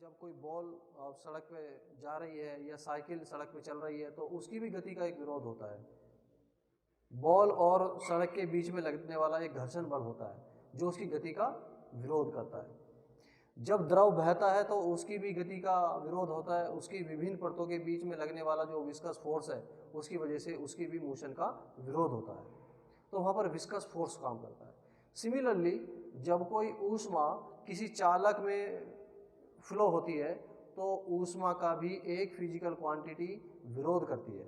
जब कोई बॉल सड़क पे जा रही है या साइकिल सड़क पे चल रही है तो उसकी भी गति का एक विरोध होता है। बॉल और सड़क के बीच में लगने वाला एक घर्षण बल होता है जो उसकी गति का विरोध करता है। जब द्रव बहता है तो उसकी भी गति का विरोध होता है। उसकी विभिन्न परतों के बीच में लगने वाला जो विस्कस फोर्स है उसकी वजह से उसकी भी मोशन का विरोध होता है, तो वहाँ पर विस्कस फोर्स काम करता है। सिमिलरली जब कोई ऊष्मा किसी चालक में फ्लो होती है तो ऊष्मा का भी एक फिजिकल क्वांटिटी विरोध करती है।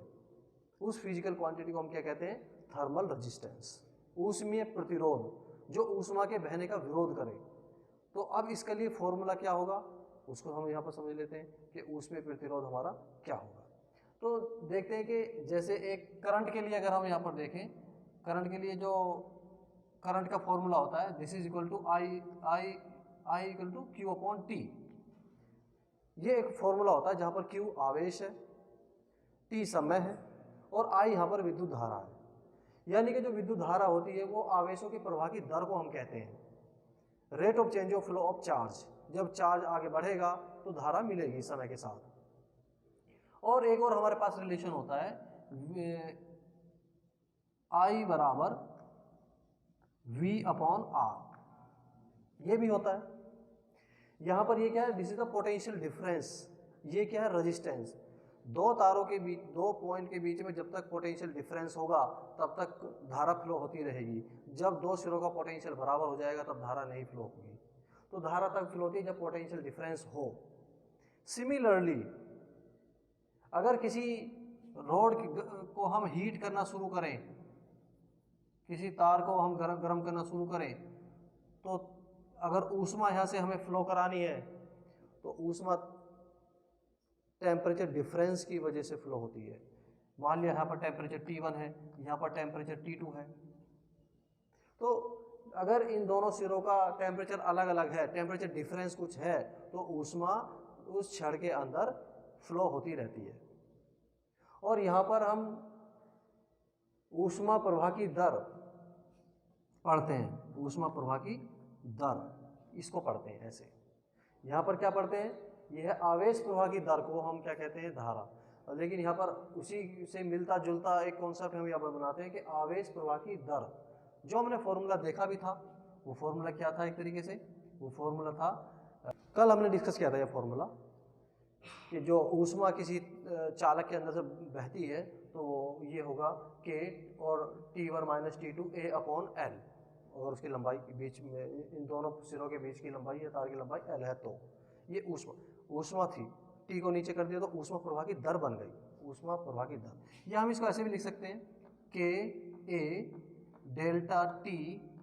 उस फिजिकल क्वांटिटी को हम क्या कहते हैं? थर्मल रेजिस्टेंस, ऊष्मीय प्रतिरोध जो ऊष्मा के बहने का विरोध करे। तो अब इसके लिए फॉर्मूला क्या होगा उसको हम यहाँ पर समझ लेते हैं कि ऊष्मीय प्रतिरोध हमारा क्या होगा। तो देखते हैं कि जैसे एक करंट के लिए अगर हम यहाँ पर देखें, करंट के लिए जो करंट का फॉर्मूला होता है this is equal to I equal to Q upon T. ये एक फॉर्मूला होता है जहाँ पर क्यू आवेश है, टी समय है और आई यहाँ पर विद्युत धारा है। यानी कि जो विद्युत धारा होती है वो आवेशों के प्रवाह की दर को हम कहते हैं rate of change of flow of charge. जब चार्ज आगे बढ़ेगा तो धारा मिलेगी समय के साथ। और एक और हमारे पास रिलेशन होता है आई बराबर वी अपॉन आर, ये भी होता है। यहाँ पर ये क्या है? This is the potential difference. ये क्या है? रेजिस्टेंस। दो तारों के बीच, दो पॉइंट के बीच में जब तक पोटेंशियल डिफरेंस होगा तब तक धारा फ्लो होती रहेगी। जब दो सिरों का पोटेंशियल बराबर हो जाएगा तब धारा नहीं फ्लो होगी। तो धारा तक फ्लो होती है जब पोटेंशियल डिफरेंस हो। सिमिलरली अगर किसी रोड को हम हीट करना शुरू करें, किसी तार को हम गर्म करना शुरू करें, तो अगर ऊष्मा यहाँ से हमें फ्लो करानी है तो ऊष्मा टेम्परेचर डिफरेंस की वजह से फ्लो होती है। मान लिया यहाँ पर टेम्परेचर T1 है, यहाँ पर टेम्परेचर T2 है, तो अगर इन दोनों सिरों का टेम्परेचर अलग अलग है, टेम्परेचर डिफरेंस कुछ है, तो ऊष्मा उस छड़ के अंदर फ्लो होती रहती है। और यहाँ पर हम ऊष्मा प्रवाह की दर पढ़ते हैं, ऊष्मा प्रवाह की दर इसको पढ़ते हैं ऐसे। यहाँ पर क्या पढ़ते हैं? यह आवेश प्रवाह की दर को हम क्या कहते हैं? धारा। लेकिन यहाँ पर उसी से मिलता जुलता एक कॉन्सेप्ट हम यहाँ पर बनाते हैं कि आवेश प्रवाह की दर। जो हमने फॉर्मूला देखा भी था, वो फॉर्मूला क्या था? एक तरीके से वो फॉर्मूला था, कल हमने डिस्कस किया था यह फॉर्मूला, कि जो ऊष्मा किसी चालक के अंदर से बहती है तो ये होगा K और T1 minus T2 A upon L, और उसकी लंबाई के बीच में, इन दोनों सिरों के बीच की लंबाई या तार की लंबाई L है। तो ये ऊष्मा थी, T को नीचे कर दिया तो ऊष्मा प्रवाह की दर बन गई, ऊष्मा प्रवाह की दर। या हम इसको ऐसे भी लिख सकते हैं K A delta T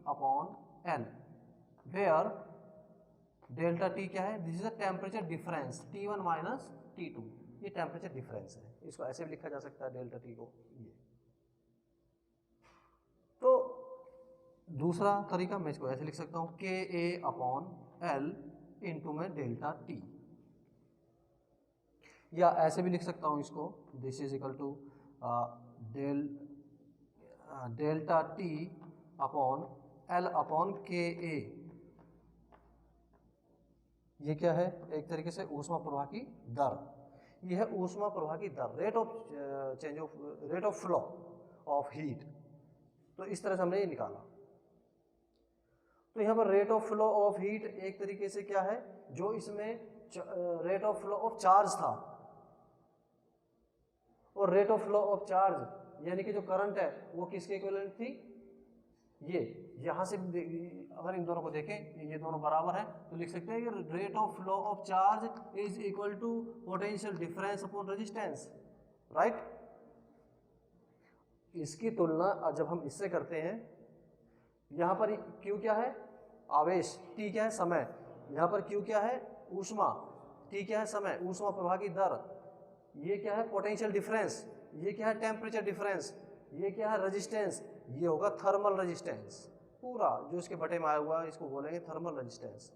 upon L, where delta T क्या है? This is a temperature difference T1 minus T2, ये टेम्परेचर डिफरेंस है। इसको ऐसे भी लिखा जा सकता है डेल्टा टी को ये। तो दूसरा तरीका मैं इसको ऐसे लिख सकता हूँ K A upon L into में डेल्टा टी, या ऐसे भी लिख सकता हूँ इसको, this is equal to delta T upon L upon K A. ये क्या है? एक तरीके से ऊष्मा प्रवाह की दर। यह है ऊष्मा प्रवाह की दर, rate of flow of heat. तो इस तरह से हमने ये निकाला। तो यहाँ पर rate of flow of heat एक तरीके से क्या है? जो इसमें rate of flow of charge था, और rate of flow of charge यानी कि जो करंट है वो किसके इक्विवेलेंट थी? ये यहाँ से अगर इन दोनों को देखें, ये दोनों बराबर हैं, तो लिख सकते हैं कि rate of flow of charge is equal to potential difference upon resistance, right. इसकी तुलना जब हम इससे करते हैं, यहाँ पर Q क्या है? आवेश, T क्या है? समय। यहाँ पर Q क्या है? ऊष्मा, T क्या है? समय, ऊष्मा प्रवाह की दर। ये क्या है? Potential difference. ये क्या है? Temperature difference. ये क्या है? रेजिस्टेंस। ये होगा थर्मल रेजिस्टेंस। पूरा जो इसके बटे में आया हुआ है इसको बोलेंगे थर्मल रेजिस्टेंस।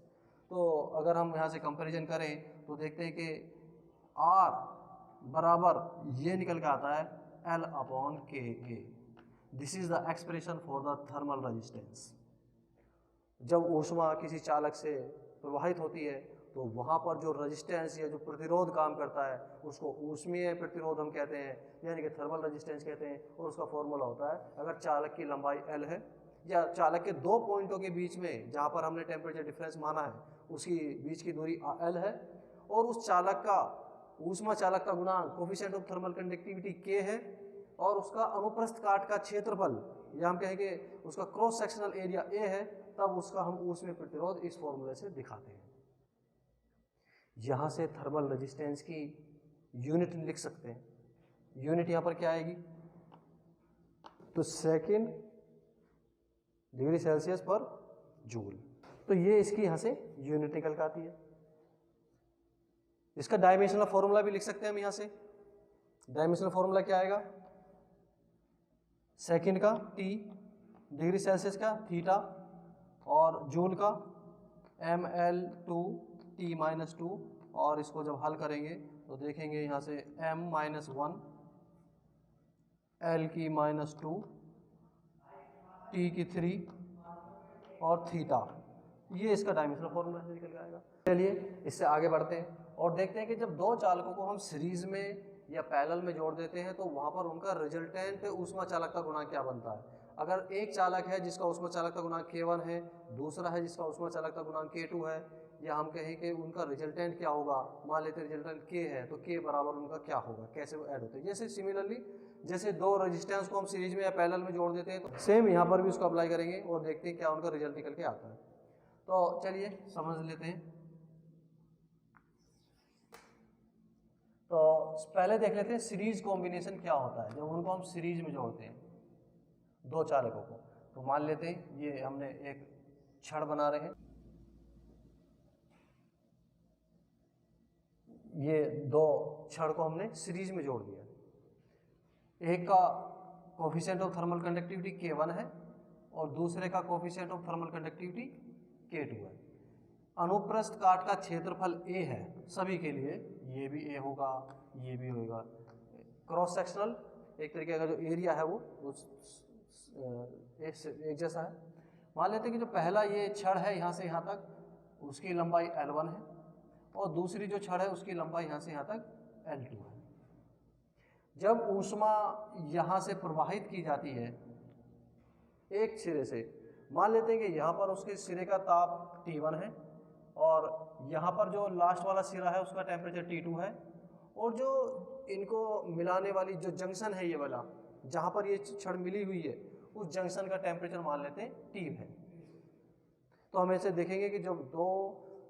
तो अगर हम यहाँ से कंपैरिजन करें तो देखते हैं कि R बराबर ये निकल के आता है L upon K A. This is the expression for the thermal resistance. जब ऊष्मा किसी चालक से प्रवाहित होती है तो वहाँ पर जो रेजिस्टेंस या जो प्रतिरोध काम करता है उसको ऊष्मीय प्रतिरोध हम कहते हैं, यानी कि थर्मल रेजिस्टेंस कहते हैं। और उसका फॉर्मूला होता है, अगर चालक की लंबाई L है या चालक के दो पॉइंटों के बीच में जहाँ पर हमने टेम्परेचर डिफरेंस माना है उसकी बीच की दूरी L है, और उस चालक का ऊष्मा चालकता गुणांक coefficient of thermal conductivity K है, और उसका अनुप्रस्थ काट का क्षेत्रफल या हम कहेंगे उसका क्रॉस सेक्शनल एरिया A है, तब उसका हम ऊष्मीय प्रतिरोध इस फॉर्मूले से दिखाते हैं। यहाँ से थर्मल रेजिस्टेंस की यूनिट लिख सकते हैं। यूनिट यहाँ पर क्या आएगी, तो सेकेंड डिग्री सेल्सियस पर जूल। तो ये इसकी यहाँ से यूनिट निकल कर आती है। इसका डायमेंशनल फॉर्मूला भी लिख सकते हैं हम यहाँ से। डायमेंशनल फॉर्मूला क्या आएगा, सेकेंड का T, डिग्री सेल्सियस का थीटा, और जूल का mL2T-2, और इसको जब हल करेंगे तो देखेंगे यहाँ से m-1 L की -2 T की 3 और थीटा, ये इसका डायमेंशनल फॉर्मूला से निकल आएगा। चलिए इससे आगे बढ़ते हैं और देखते हैं कि जब दो चालकों को हम सीरीज में या पैरेलल में जोड़ देते हैं तो वहाँ पर उनका रिजल्टेंट ऊष्मा चालकता गुणांक क्या बनता है। अगर एक चालक है जिसका ऊष्मा चालकता गुणांक K1 है, दूसरा है जिसका ऊष्मा चालकता गुणांक K2 है, या हम कहें कि उनका रिजल्टेंट क्या होगा, मान लेते हैं रिजल्टेंट K है तो K बराबर उनका क्या होगा, कैसे वो ऐड होते हैं। जैसे सिमिलरली जैसे दो रेजिस्टेंस को हम सीरीज में या पैरेलल में जोड़ देते हैं तो सेम यहाँ पर भी उसको अप्लाई करेंगे और देखते हैं क्या उनका रिजल्ट निकल के आता है। तो चलिए समझ लेते हैं। तो पहले देख लेते हैं सीरीज कॉम्बिनेशन क्या होता है जब उनको हम सीरीज में जोड़ते हैं दो चालकों को। तो मान लेते हैं ये हमने एक छड़ बना रहे हैं, ये दो छड़ को हमने सीरीज में जोड़ दिया। एक का coefficient of thermal conductivity K1 है और दूसरे का coefficient of thermal conductivity K2 है। अनुप्रस्थ काट का क्षेत्रफल A है सभी के लिए, ये भी A होगा, ये भी होगा। क्रॉस सेक्शनल एक तरीके का जो एरिया है वो एक जैसा है। मान लेते हैं कि जो पहला ये छड़ है यहाँ से यहाँ तक उसकी लंबाई L1 है और दूसरी जो छड़ है उसकी लंबाई यहाँ से यहाँ तक L2 है। जब ऊष्मा यहाँ से प्रवाहित की जाती है एक सिरे से, मान लेते हैं कि यहाँ पर उसके सिरे का ताप T1 है और यहाँ पर जो लास्ट वाला सिरा है उसका टेम्परेचर T2 है, और जो इनको मिलाने वाली जो जंक्शन है ये वाला जहाँ पर ये छड़ मिली हुई है उस जंक्शन का टेम्परेचर मान लेते हैं T है। तो हम ऐसे देखेंगे कि जब दो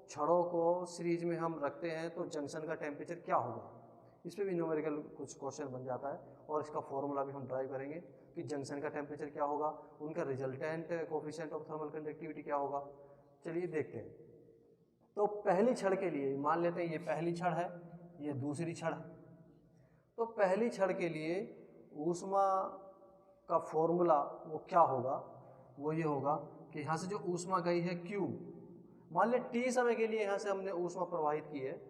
छड़ों को सीरीज में हम रखते हैं तो जंक्शन का टेम्परेचर क्या होगा। इस पर भी न्यूमेरिकल कुछ क्वेश्चन बन जाता है और इसका फॉर्मूला भी हम ड्राइव करेंगे कि जंक्शन का टेम्परेचर क्या होगा, उनका resultant coefficient of thermal conductivity क्या होगा। चलिए देखते हैं। तो पहली छड़ के लिए मान लेते हैं ये पहली छड़ है, ये दूसरी छड़ है। तो पहली छड़ के लिए ऊष्मा का फॉर्मूला वो क्या होगा, वो ये होगा कि यहाँ से जो ऊष्मा गई है Q, मान ले T समय के लिए यहाँ से हमने ऊष्मा प्रवाहित की है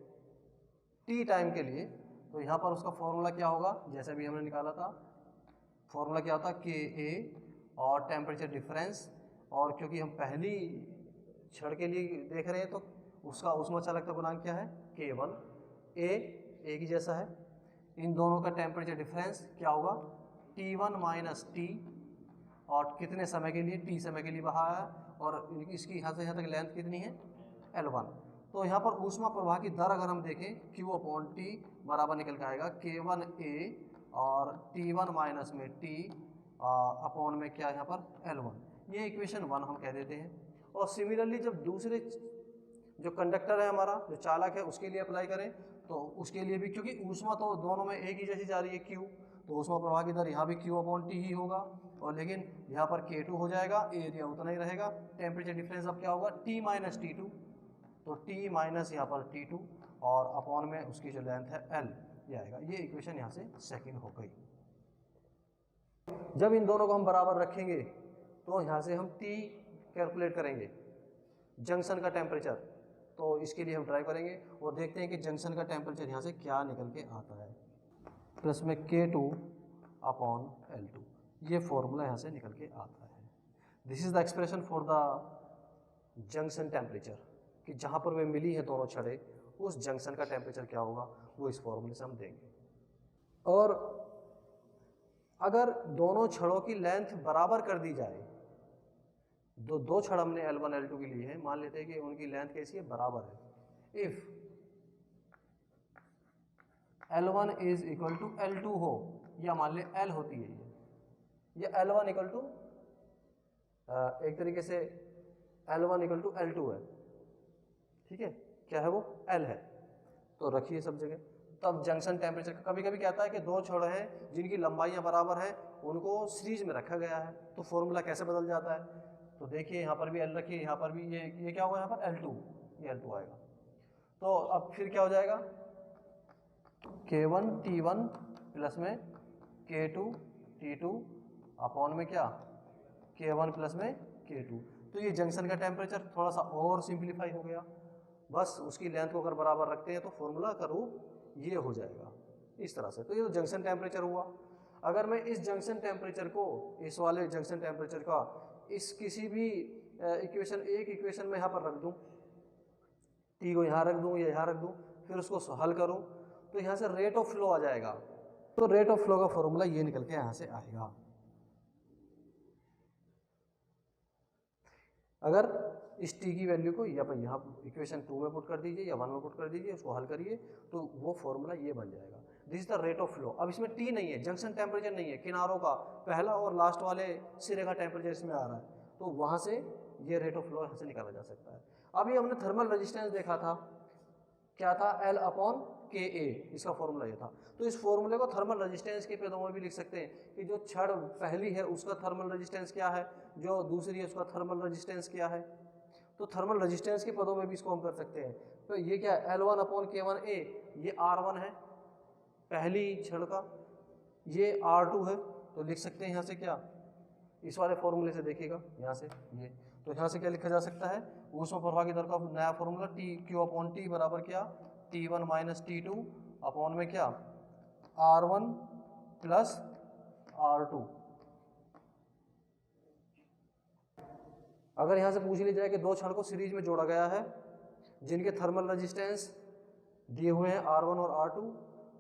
T टाइम के लिए, तो यहाँ पर उसका फॉर्मूला क्या होगा, जैसे भी हमने निकाला था फॉर्मूला क्या होता KA और टेम्परेचर डिफरेंस, और क्योंकि हम पहली छड़ के लिए देख रहे हैं तो उसका ऊष्मा चालकता गुणांक क्या है K1, A की जैसा है। इन दोनों का टेम्परेचर डिफरेंस क्या होगा T1 माइनस T, और कितने समय के लिए, T समय के लिए बहाया है, और इसकी यहाँ से यहाँ तक लेंथ कितनी है L1। तो यहाँ पर ऊष्मा प्रवाह की दर अगर हम देखें Q/T बराबर निकल के आएगा K1A और T1 माइनस में T अपॉन में क्या यहाँ पर L1। ये इक्वेशन 1 हम कह देते हैं। और सिमिलरली जब दूसरे जो कंडक्टर है हमारा जो चालक है उसके लिए अप्लाई करें तो उसके लिए भी, क्योंकि ऊष्मा तो दोनों में एक ही जैसी जा रही है Q, तो ऊष्मा प्रवाह की दर यहाँ भी Q/T ही होगा, और लेकिन यहाँ पर K2 हो जाएगा, एरिया उतना ही रहेगा। टेम्परेचर डिफरेंस अब क्या होगा T माइनस T2, तो T माइनस यहाँ पर T2 और अपॉन में उसकी जो लेंथ है L ये आएगा। ये इक्वेशन यहाँ से सेकंड हो गई। जब इन दोनों को हम बराबर रखेंगे तो यहाँ से हम T कैलकुलेट करेंगे जंक्शन का टेम्परेचर, तो इसके लिए हम ट्राई करेंगे और देखते हैं कि जंक्शन का टेम्परेचर यहाँ से क्या निकल के आता है। प्लस में K2 अपॉन L2, ये फॉर्मूला यहाँ से निकल के आता है। This is the expression for the junction temperature. कि जहाँ पर वे मिली हैं दोनों छड़ें, उस जंक्शन का टेम्परेचर क्या होगा, वो इस फॉर्मूले से हम देंगे। और अगर दोनों छड़ों की लेंथ बराबर कर दी जाए, दो छड़ हमने L1 L2 के लिए है, मान लेते हैं कि उनकी लेंथ कैसी है, बराबर है। If L1 is equal to L2 हो, या मान ले L होती है ये L1 इक्वल टू एक तरीके से L1 इक्वल टू L2 है, ठीक है, क्या है वो, L है, तो रखिए सब जगह। तब जंक्शन टेम्परेचर, कभी कभी कहता है कि दो छड़ हैं जिनकी लंबाइयाँ बराबर हैं, उनको सीरीज में रखा गया है, तो फॉर्मूला कैसे बदल जाता है। तो देखिए यहाँ पर भी L रखिए, यहाँ पर भी ये क्या होगा, यहाँ पर L2, ये L2 आएगा। तो अब फिर क्या हो जाएगा, K1 T1 प्लस में K2 T2 अपॉन में क्या, K1 प्लस में K2। तो ये जंक्शन का टेम्परेचर थोड़ा सा और सिंप्लीफाई हो गया, बस उसकी लेंथ को अगर बराबर रखते हैं तो फॉर्मूला का रूप ये हो जाएगा इस तरह से। तो ये तो जंक्शन टेम्परेचर हुआ। अगर मैं इस जंक्शन टेम्परेचर को, इस वाले जंक्शन टेम्परेचर का इस किसी भी इक्वेशन, एक इक्वेशन में यहाँ पर रख दूँ, टी को यहाँ रख दूँ या यहाँ रख दूँ, फिर उसको हल करूँ, तो यहाँ से रेट ऑफ फ्लो आ जाएगा। तो रेट ऑफ फ्लो का फॉर्मूला ये निकल के यहाँ से आएगा। अगर इस टी की वैल्यू को या पर यहाँ इक्वेशन 2 में पुट कर दीजिए या 1 में पुट कर दीजिए, उसको हल करिए, तो वो फॉर्मूला ये बन जाएगा। This is the rate of flow. अब इसमें टी नहीं है, जंक्शन टेम्परेचर नहीं है, किनारों का पहला और लास्ट वाले सिरे का टेम्परेचर इसमें आ रहा है, तो वहाँ से ये रेट ऑफ फ्लो यहाँ से निकाला जा सकता है। अभी हमने थर्मल रेजिस्टेंस देखा था, क्या था, L अपॉन KA, इसका फॉर्मूला ये था। तो इस फॉर्मूले को थर्मल रेजिस्टेंस के पदों में भी लिख सकते हैं कि जो छड़ पहली है उसका थर्मल रेजिस्टेंस क्या है, जो दूसरी है उसका थर्मल रेजिस्टेंस क्या है। तो थर्मल रेजिस्टेंस के पदों में भी इसको हम कर सकते हैं। तो ये क्या है, L1 अपॉन K1A, ये R1 है पहली छड़ का, ये R2 है, तो लिख सकते हैं यहाँ से क्या, इस वाले फॉर्मूले से देखिएगा यहाँ से ये, तो यहाँ से क्या लिखा जा सकता है, ऊष्मा प्रवाह की दर का नया फॉर्मूला Q अपॉन T बराबर क्या, T1 माइनस T2 अपॉन में क्या, R1 प्लस R2। अगर यहाँ से पूछ लिया जाए कि दो छड़ को सीरीज में जोड़ा गया है जिनके थर्मल रेजिस्टेंस दिए हुए हैं R1 और R2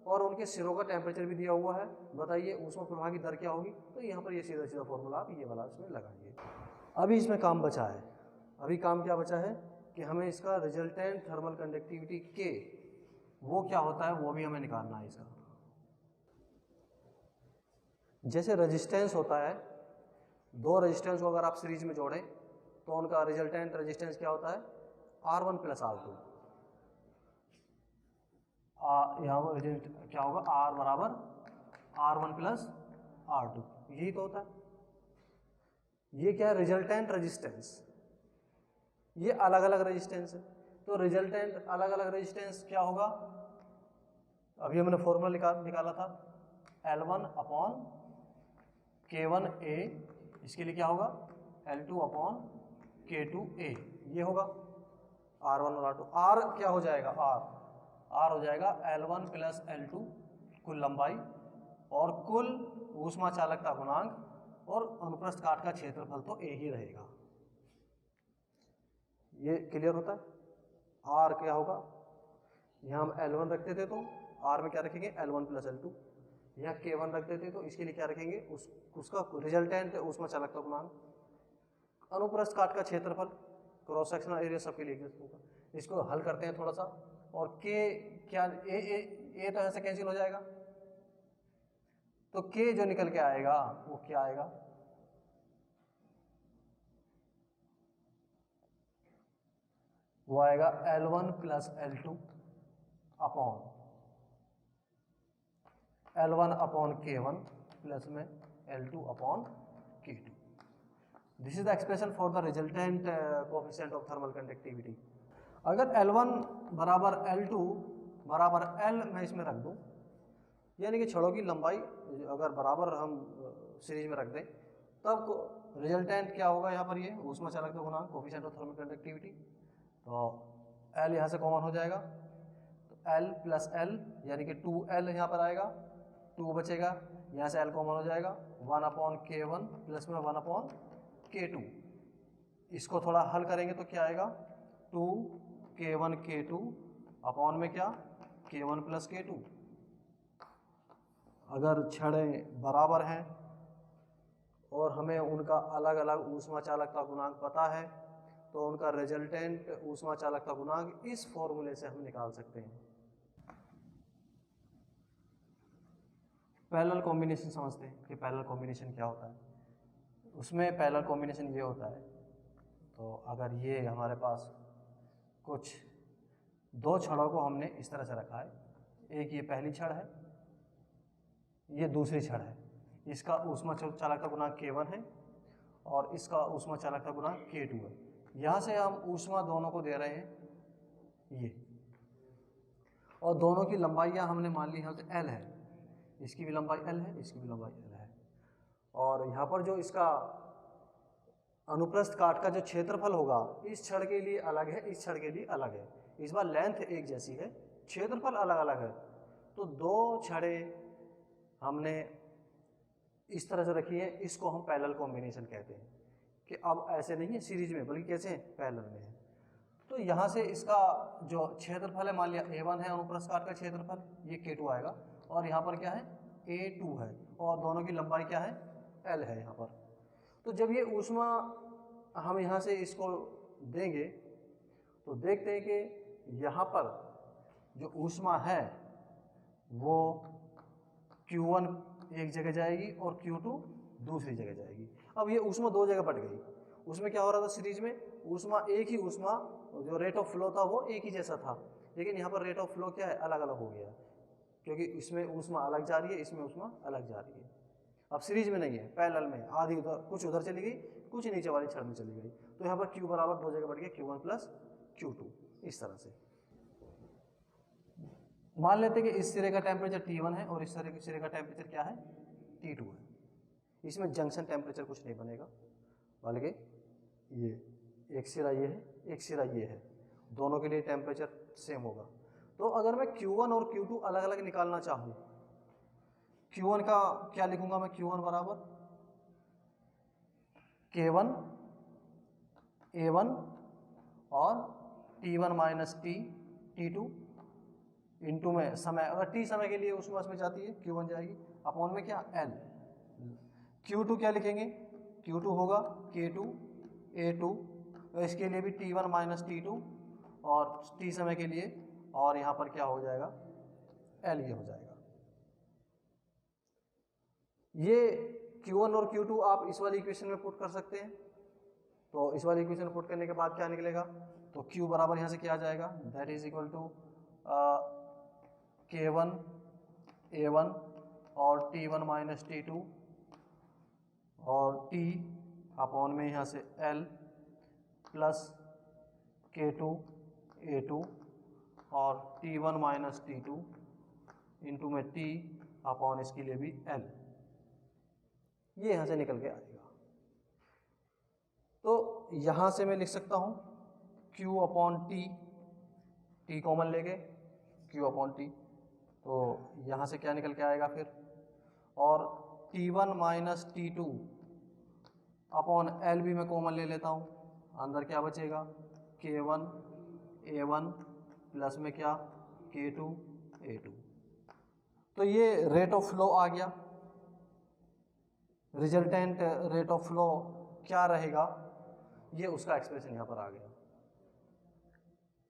और उनके सिरों का टेम्परेचर भी दिया हुआ है, बताइए ऊष्मा प्रवाह की दर क्या होगी। तो यहाँ पर ये सीधा सीधा फॉर्मूला आप ये वाला इसमें लगाइए। अभी इसमें काम बचा है, अभी काम क्या बचा है कि हमें इसका रिजल्टेंट थर्मल कंडक्टिविटी K वो क्या होता है वो भी हमें निकालना है इसका। जैसे रेजिस्टेंस होता है, दो रेजिस्टेंस को अगर आप सीरीज में जोड़ें तो उनका रिजल्टेंट रेजिस्टेंस क्या होता है, R1 प्लस R2। यहाँ पर क्या होगा, R बराबर R1 प्लस R2, यही तो होता है। ये क्या है, रिजल्टेंट रेजिस्टेंस, ये अलग अलग रेजिस्टेंस है। तो रिजल्टेंट अलग अलग रेजिस्टेंस क्या होगा, अभी हमने फॉर्मूला निकाला था, L1 अपॉन K1A, इसके लिए क्या होगा, L2 अपॉन K2A, ये होगा R1 और R2। R क्या हो जाएगा, R हो जाएगा L1 प्लस L2 कुल लंबाई और कुल ऊष्मा चालकता गुणांक और अनुप्रस्थ काट का क्षेत्रफल तो A ही रहेगा। ये क्लियर होता है। R क्या होगा, यहाँ हम L1 रखते थे तो R में क्या रखेंगे, L1 प्लस L2। यहाँ K1 रख देते तो इसके लिए क्या रखेंगे, उसका रिजल्टेंट ऊष्मा चालकता गुणांक, अनुप्रस्थ काट का क्षेत्रफल, क्रॉस सेक्शनल एरिया सबके लिए होगा। इसको हल करते हैं थोड़ा सा, और K क्या, ए तो ऐसे कैंसिल हो जाएगा, तो K जो निकल के आएगा वो क्या आएगा, वो आएगा L1 plus L2 upon L1 upon K1 plus में L2 upon K2। This is the expression for the resultant coefficient of thermal conductivity. अगर L1 बराबर L2 बराबर L मैं इसमें रख दूं, यानी कि छड़ों की लंबाई अगर बराबर हम सीरीज में रख दें, तब रिजल्टेंट क्या होगा, यहाँ पर ये ऊष्मा चालकता गुणांक कोएफिशिएंट ऑफ थर्मल कंडक्टिविटी, तो L यहाँ से कॉमन हो जाएगा, तो L प्लस L यानी कि 2L यहाँ पर आएगा, 2 बचेगा, यहाँ से L कॉमन हो जाएगा, 1 अपॉन K1 प्लस में 1 अपॉन K2। इसको थोड़ा हल करेंगे तो क्या आएगा, 2 K1 K2 अपॉन में क्या K1 प्लस K2। अगर छड़ें बराबर हैं और हमें उनका अलग अलग ऊष्मा चालकता गुणांक पता है तो उनका रिजल्टेंट ऊष्मा चालकता गुणांक इस फॉर्मूले से हम निकाल सकते हैं। पैरेलल कॉम्बिनेशन समझते हैं कि पैरेलल कॉम्बिनेशन क्या होता है। उसमें पैरेलल कॉम्बिनेशन ये होता है, तो अगर ये हमारे पास कुछ दो छड़ों को हमने इस तरह से रखा है, एक ये पहली छड़ है, ये दूसरी छड़ है, इसका ऊष्मा चालकता गुणांक K1 है और इसका ऊष्मा चालकता गुणांक K2 है। यहाँ से हम ऊष्मा दोनों को दे रहे हैं ये, और दोनों की लंबाइयाँ हमने मान ली यहाँ से L है, इसकी भी लंबाई L है, इसकी भी लंबाई L है, और यहाँ पर जो इसका अनुप्रस्थ काट का जो क्षेत्रफल होगा इस छड़ के लिए अलग है, इस छड़ के लिए अलग है। इस बार लेंथ एक जैसी है, क्षेत्रफल अलग अलग है, तो दो छड़ें हमने इस तरह से रखी है, इसको हम पैरेलल कॉम्बिनेशन कहते हैं कि अब ऐसे नहीं है सीरीज में, बल्कि कैसे हैं, पैरेलल में है। तो यहाँ से इसका जो क्षेत्रफल है, मान लिया A1 है अनुप्रस्थ काट का क्षेत्रफल, ये K2 आएगा, और यहाँ पर क्या है A2 है, और दोनों की लंबाई क्या है L है यहाँ पर। तो जब ये ऊष्मा हम यहाँ से इसको देंगे तो देखते हैं कि यहाँ पर जो ऊष्मा है वो Q1 एक जगह जाएगी और Q2 दूसरी जगह जाएगी। अब ये ऊष्मा दो जगह बट गई। उसमें क्या हो रहा था सीरीज में, ऊष्मा एक ही ऊष्मा, जो रेट ऑफ फ्लो था वो एक ही जैसा था, लेकिन यहाँ पर रेट ऑफ फ्लो क्या है, अलग अलग हो गया, क्योंकि इसमें ऊष्मा अलग जा रही है, इसमें ऊष्मा अलग जा रही है। अब सीरीज में नहीं है, पैरेलल में, आधी उधर, कुछ उधर चली गई, कुछ नीचे वाली छड़ में चली गई, तो यहाँ पर Q बराबर दो जगह बढ़ गया, Q1 प्लस Q2, इस तरह से। मान लेते हैं कि इस सिरे का टेम्परेचर T1 है और इस सिरे का टेम्परेचर क्या है, T2 है। इसमें जंक्शन टेम्परेचर कुछ नहीं बनेगा, बल्कि ये एक सिरा ये है, एक सिरा ये है, दोनों के लिए टेम्परेचर सेम होगा। तो अगर मैं Q1 और Q2 अलग अलग निकालना चाहूँ, Q1 का क्या लिखूंगा मैं, Q1 बराबर K1 A1 और T1 माइनस T2 इंटू में समय, अगर T समय के लिए ऊष्मा में जाती है Q1 जाएगी, अपॉन में क्या L। Q2 क्या लिखेंगे, Q2 होगा K2 A2, तो इसके लिए भी T1 माइनस T2 और T समय के लिए, और यहाँ पर क्या हो जाएगा L, ये हो जाएगा। ये Q1 और Q2 आप इस वाली इक्वेशन में पुट कर सकते हैं। तो इस वाली इक्वेशन पुट करने के बाद क्या निकलेगा, तो Q बराबर यहाँ से क्या आ जाएगा, that is equal to K1 A1 और T1 माइनस T2 और T अपॉन में यहाँ से L प्लस K2 A2 और T1 माइनस T2 इंटू में T अपॉन इसके लिए भी L, ये यहाँ से निकल के आएगा। तो यहाँ से मैं लिख सकता हूँ Q अपॉन T कॉमन लेके Q अपॉन T, तो यहाँ से क्या निकल के आएगा फिर, और T1 minus T2 upon L भी मैं कॉमन ले लेता हूँ, अंदर क्या बचेगा K1 A1 प्लस में क्या K2 A2। तो ये रेट ऑफ फ्लो आ गया। रिजल्टेंट रेट ऑफ फ्लो क्या रहेगा, ये उसका एक्सप्रेशन यहाँ पर आ गया,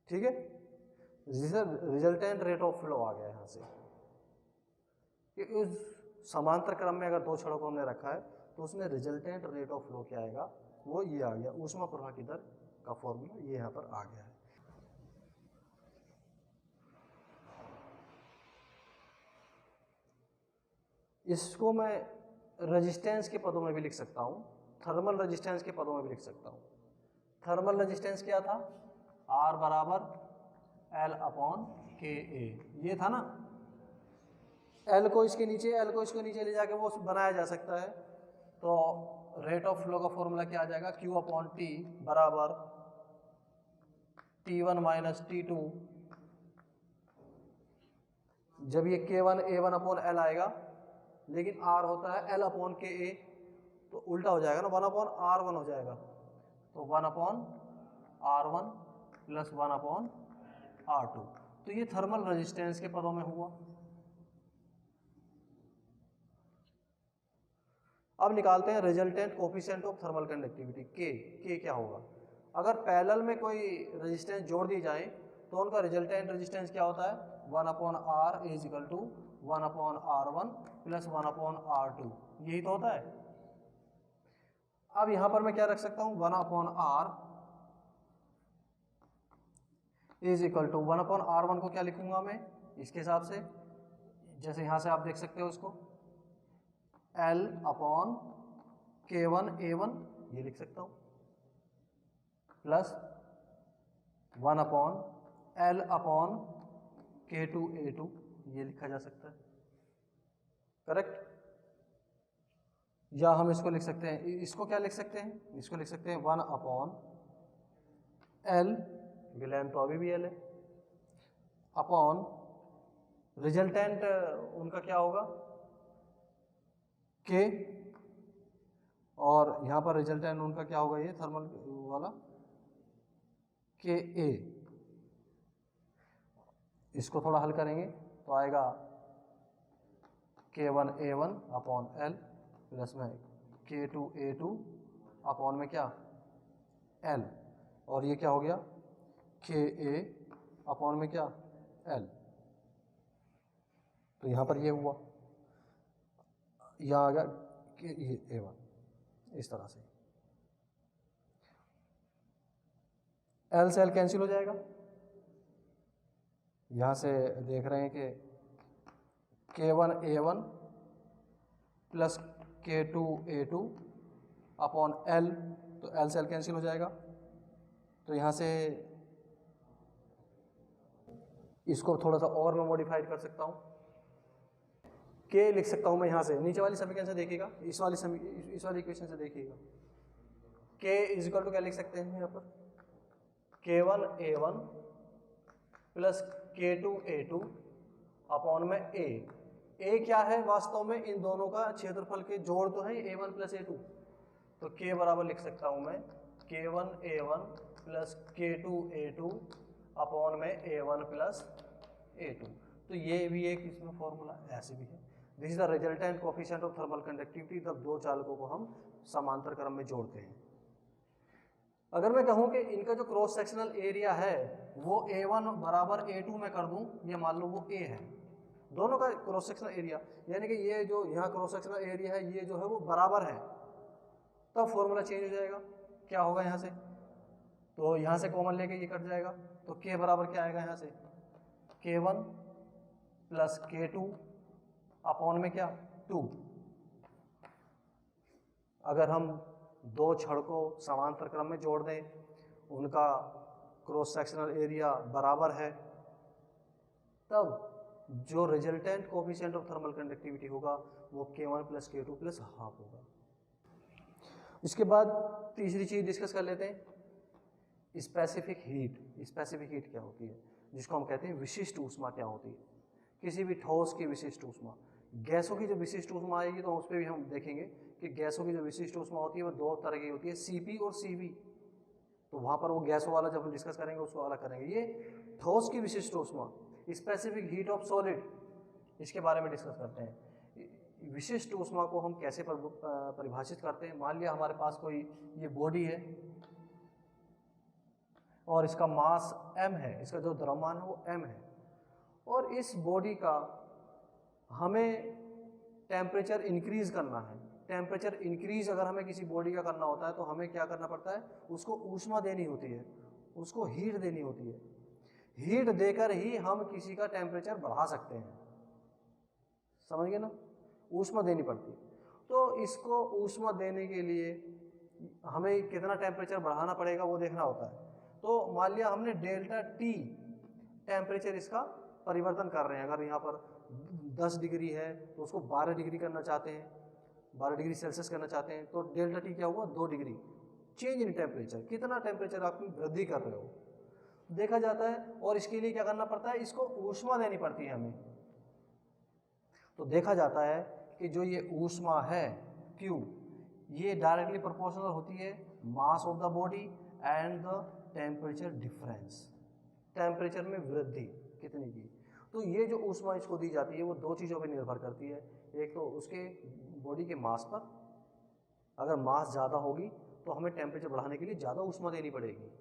ठीक है। रिजल्टेंट रेट ऑफ फ्लो आ गया यहाँ से, कि उस समांतर क्रम में अगर दो छड़ों को हमने रखा है तो उसमें रिजल्टेंट रेट ऑफ फ्लो क्या आएगा, वो ये आ गया, ऊष्मा प्रवाह की दर का फॉर्मूला ये यहाँ पर आ गया है। इसको मैं रेजिस्टेंस के पदों में भी लिख सकता हूँ, थर्मल रेजिस्टेंस के पदों में भी लिख सकता हूँ। थर्मल रेजिस्टेंस क्या था, R बराबर L अपॉन KA, ये था ना। L को इसके नीचे, L को इसके नीचे ले जाके वो बनाया जा सकता है। तो रेट ऑफ फ्लो का फॉर्मूला क्या आ जाएगा, Q अपॉन T बराबर T1 माइनस T2, जब ये K1 A1 अपॉन L आएगा, लेकिन R होता है L अपॉन KA, तो उल्टा हो जाएगा ना, 1 अपॉन R1 हो जाएगा, तो 1 अपॉन R1 प्लस 1/R2। तो ये थर्मल रेजिस्टेंस के पदों में हुआ। अब निकालते हैं resultant coefficient of thermal conductivity के क्या होगा। अगर पैरेलल में कोई रेजिस्टेंस जोड़ दी जाए तो उनका रिजल्टेंट रेजिस्टेंस क्या होता है, 1/R is equal to 1/R1 plus 1/R2, यही तो होता है। अब यहां पर मैं क्या रख सकता हूं, 1/R is equal to 1/R1 को क्या लिखूंगा मैं इसके हिसाब से, जैसे यहां से आप देख सकते हो उसको L/K1A1 ये लिख सकता हूं, प्लस 1/L/K2A2 ये लिखा जा सकता है, करेक्ट। या हम इसको लिख सकते हैं, इसको क्या लिख सकते हैं, इसको लिख सकते हैं 1/L, लैम्प तो अभी भी L है, अपॉन रिजल्टेंट उनका क्या होगा K, और यहां पर रिजल्टेंट उनका क्या होगा, ये थर्मल वाला KA। इसको थोड़ा हल करेंगे तो आएगा K1A1 अपॉन L प्लस में K2A2 अपॉन में क्या L, और ये क्या हो गया KA अपॉन में क्या L। तो यहां पर ये हुआ, यहां आ गया ये A1, इस तरह से L से L कैंसिल हो जाएगा। यहां से देख रहे हैं कि K1A1 plus K2A2 upon L, तो L से L कैंसिल हो जाएगा। तो यहां से इसको थोड़ा सा और मैं मॉडिफाइड कर सकता हूं, K लिख सकता हूं मैं यहां से, नीचे वाली समीकरण से देखिएगा, इस वाली इक्वेशन से देखिएगा, K इज इक्वल टू क्या लिख सकते हैं यहाँ पर K1A1 प्लस K2A2 अपॉन में A क्या है वास्तव में, इन दोनों का क्षेत्रफल के जोड़ तो है A1 प्लस A2, तो K बराबर लिख सकता हूं मैं K1A1 प्लस K2A2 अपॉन में A1 प्लस A2। तो ये भी एक इसमें फॉर्मूला ऐसे भी है। This is the resultant coefficient of thermal conductivity जब दो चालकों को हम समांतर क्रम में जोड़ते हैं। अगर मैं कहूं कि इनका जो क्रॉस सेक्शनल एरिया है वो A1 बराबर A2 में कर दूं, ये मान लो वो A है, दोनों का क्रॉस सेक्शनल एरिया, यानी कि ये जो यहाँ क्रॉस सेक्शनल एरिया है ये जो है वो बराबर है, तब फॉर्मूला चेंज हो जाएगा। क्या होगा यहाँ से, तो यहाँ से कॉमन लेके ये कट जाएगा, तो K बराबर क्या आएगा यहाँ से K1 प्लस K2 अपॉन में क्या 2। अगर हम दो छड़ को समांतर क्रम में जोड़ दें, उनका क्रॉस सेक्शनल एरिया बराबर है, तब जो resultant coefficient of thermal conductivity होगा वो K1 plus K2 plus half होगा। इसके बाद तीसरी चीज डिस्कस कर लेते हैं, स्पेसिफिक हीट। स्पेसिफिक हीट क्या होती है, जिसको हम कहते हैं विशिष्ट ऊष्मा क्या होती है। किसी भी ठोस की विशिष्ट ऊष्मा, गैसों की जो विशिष्ट ऊष्मा आएगी तो उस पर भी हम देखेंगे कि गैसों की जो विशिष्ट ऊष्मा होती है वो दो तरह की होती है, CP और CV। तो वहाँ पर वो गैसों वाला जब हम डिस्कस करेंगे उसको अलग करेंगे। ये ठोस की विशिष्ट ऊष्मा, स्पेसिफिक हीट ऑफ सॉलिड, इसके बारे में डिस्कस करते हैं। विशिष्ट ऊष्मा को हम कैसे परिभाषित करते हैं। मान लिया हमारे पास कोई ये बॉडी है और इसका मास m है, इसका जो द्रव्यमान है वो m है, और इस बॉडी का हमें टेम्परेचर इंक्रीज करना है। टेम्परेचर इंक्रीज अगर हमें किसी बॉडी का करना होता है तो हमें क्या करना पड़ता है, उसको ऊष्मा देनी होती है, उसको हीट देनी होती है। हीट देकर ही हम किसी का टेम्परेचर बढ़ा सकते हैं, समझ गए ना, ऊष्मा देनी पड़ती है। तो इसको ऊष्मा देने के लिए हमें कितना टेम्परेचर बढ़ाना पड़ेगा वो देखना होता है। तो मान लिया हमने डेल्टा T टेम्परेचर इसका परिवर्तन कर रहे हैं, अगर यहाँ पर 10 डिग्री है तो उसको 12 डिग्री करना चाहते हैं, 12 डिग्री सेल्सियस करना चाहते हैं, तो डेल्टा T क्या हुआ 2 डिग्री चेंज इन टेम्परेचर, कितना टेम्परेचर आपकी वृद्धि कर रहे हो देखा जाता है। और इसके लिए क्या करना पड़ता है, इसको ऊष्मा देनी पड़ती है हमें। तो देखा जाता है कि जो ये ऊष्मा है Q, ये डायरेक्टली प्रोपोर्शनल होती है mass of the body and the temperature difference, temperature में वृद्धि कितनी की। तो ये जो ऊष्मा इसको दी जाती है वो दो चीज़ों पर निर्भर करती है, एक तो उसके बॉडी के मास पर, अगर मास ज़्यादा होगी तो हमें टेम्परेचर बढ़ाने के लिए ज़्यादा ऊष्मा देनी पड़ेगी।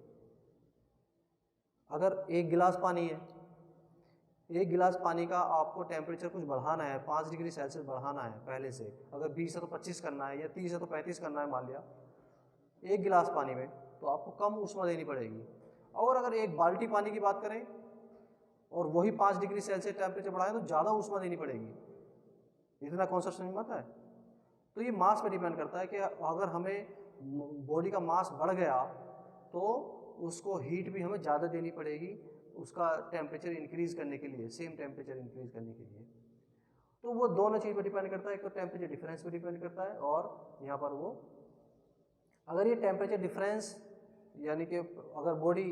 अगर एक गिलास पानी है, एक गिलास पानी का आपको टेम्परेचर कुछ बढ़ाना है, 5 डिग्री सेल्सियस बढ़ाना है पहले से, अगर 20 है तो 25 करना है या 30 है तो 35 करना है मान लिया एक गिलास पानी में, तो आपको कम ऊष्मा देनी पड़ेगी। और अगर एक बाल्टी पानी की बात करें और वही 5 डिग्री सेल्सियस टेम्परेचर बढ़ाए तो ज़्यादा ऊष्मा देनी पड़ेगी। इतना कॉन्सेप्ट समझ में आता है। तो ये मास पर डिपेंड करता है कि अगर हमें बॉडी का मास बढ़ गया तो उसको हीट भी हमें ज़्यादा देनी पड़ेगी उसका टेम्परेचर इंक्रीज़ करने के लिए, सेम टेम्परेचर इंक्रीज़ करने के लिए। तो वो दोनों चीज़ पर डिपेंड करता है, एक तो टेम्परेचर डिफरेंस पर डिपेंड करता है, और यहाँ पर वो अगर ये टेम्परेचर डिफरेंस यानी कि अगर बॉडी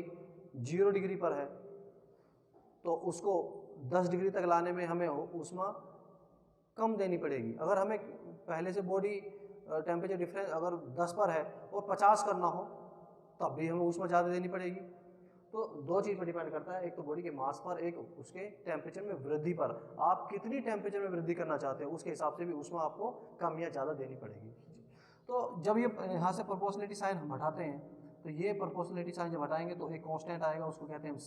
0 डिग्री पर है तो उसको 10 डिग्री तक लाने में हमें ऊष्मा कम देनी पड़ेगी। अगर हमें पहले से बॉडी टेम्परेचर डिफरेंस अगर 10 पर है और 50 करना हो तब भी हमें ऊष्मा ज़्यादा देनी पड़ेगी। तो दो चीज़ पर डिपेंड करता है, एक तो बॉडी के मास पर, एक उसके टेम्परेचर में वृद्धि पर। आप कितनी टेम्परेचर में वृद्धि करना चाहते हो उसके हिसाब से भी ऊष्मा आपको कम या ज़्यादा देनी पड़ेगी। तो जब ये यहाँ से प्रोपोर्शनलिटी साइन हम हटाते हैं तो ये प्रोपोर्शनलिटी साइन जब हटाएंगे तो एक कांस्टेंट आएगा, उसको कहते हैं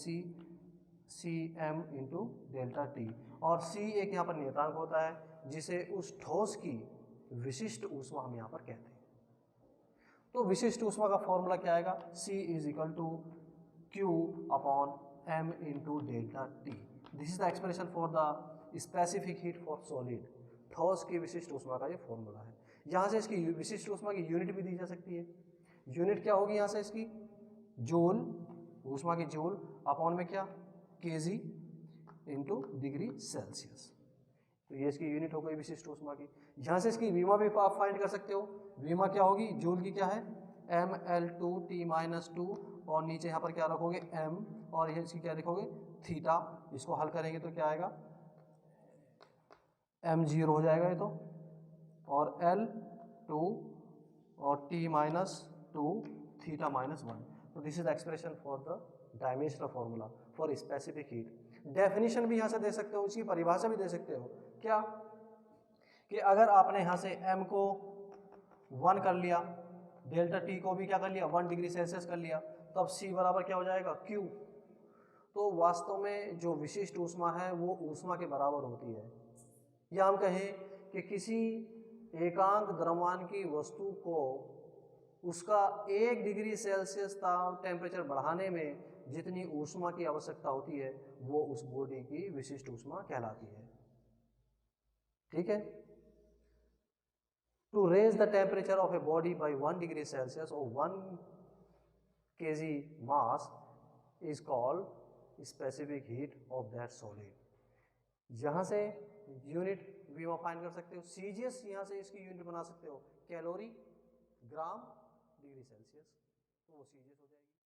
C M into delta T, और सी एक यहाँ पर नियतांक होता है जिसे उस ठोस की विशिष्ट ऊष्मा हम यहाँ पर कहते हैं। तो विशिष्ट ऊष्मा का फॉर्मूला क्या आएगा, C is equal to Q upon M into delta T. This is the expression for the specific heat for solid. ठोस की विशिष्ट ऊष्मा का ये फॉर्मूला है। यहाँ से इसकी विशिष्ट ऊष्मा की यूनिट भी दी जा सकती है। यूनिट क्या होगी यहाँ से इसकी, जूल, ऊष्मा की जूल अपॉन में क्या, kg इंटू डिग्री सेल्सियस। तो ये इसकी यूनिट हो गई विशिष्ट ऊष्मा की। यहाँ से इसकी वीमा भी आप फाइंड कर सकते हो। वीमा क्या होगी, जूल की क्या है mL2T-2, और नीचे यहाँ पर क्या रखोगे m, और ये इसकी क्या लिखोगे थीटा। इसको हल करेंगे तो क्या आएगा, m0 हो जाएगा ये तो, और L2 और T-2 थीटा -1। तो this is the expression for the dimensional formula for specific heat. Definition भी यहाँ से दे सकते हो, उसकी परिभाषा भी दे सकते हो क्या, कि अगर आपने यहाँ से m को 1 कर लिया, डेल्टा टी को भी क्या कर लिया 1 डिग्री सेल्सियस कर लिया, तब C बराबर क्या हो जाएगा Q। तो वास्तव में जो विशिष्ट ऊष्मा है वो ऊष्मा के बराबर होती है। या हम कहें कि किसी एकांक द्रव्यमान की वस्तु को उसका 1 डिग्री सेल्सियस टेम्परेचर बढ़ाने में जितनी ऊष्मा की आवश्यकता होती है वो उस बॉडी की विशिष्ट ऊष्मा कहलाती है। ठीक है। To raise the temperature of a body by 1 degree Celsius और 1 kg mass is called specific heat of that solid. यहाँ से यूनिट भी फाइंड कर सकते हो। सीजीएस यहाँ से इसकी यूनिट बना सकते हो, कैलोरी ग्राम डिग्री सेल्सियस, तो वो सीजीएस हो जाएगा।